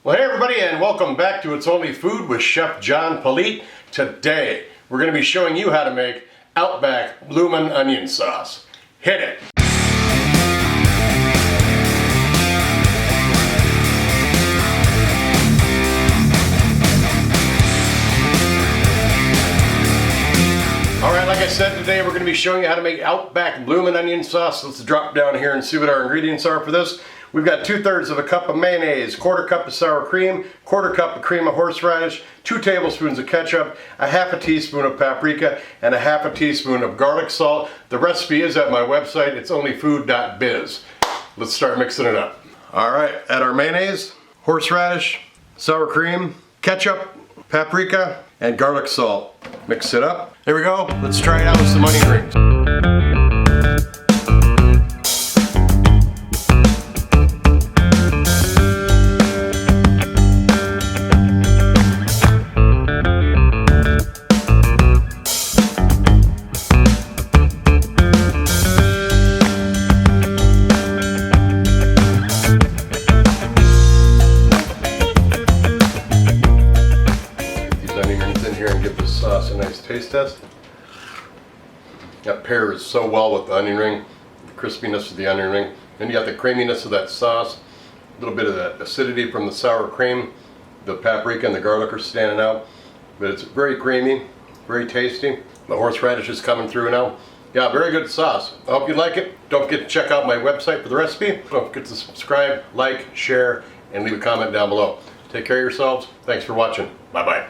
Well, hey everybody, and welcome back to It's Only Food with Chef John Politte. Today, we're going to be showing you how to make Outback Bloomin' Onion Sauce. Hit it! Alright, like I said, today we're going to be showing you how to make Outback Bloomin' Onion Sauce. Let's drop down here and see what our ingredients are for this. We've got 2/3 of a cup of mayonnaise, 1/4 cup of sour cream, 1/4 cup of cream of horseradish, 2 tablespoons of ketchup, a 1/2 teaspoon of paprika, and a 1/2 teaspoon of garlic salt. The recipe is at my website, itsonlyfood.biz. Let's start mixing it up. Alright, add our mayonnaise, horseradish, sour cream, ketchup, paprika, and garlic salt. Mix it up. There we go. Let's try it out with some onion rings. In here and give this sauce a nice taste test. That pairs so well with the onion ring, the crispiness of the onion ring, and you got the creaminess of that sauce, a little bit of that acidity from the sour cream, the paprika and the garlic are standing out, but it's very creamy, very tasty. The horseradish is coming through now. Yeah, very good sauce. I hope you like it. Don't forget to check out my website for the recipe. Don't forget to subscribe, like, share, and leave a comment down below. Take care of yourselves. Thanks for watching. Bye-bye.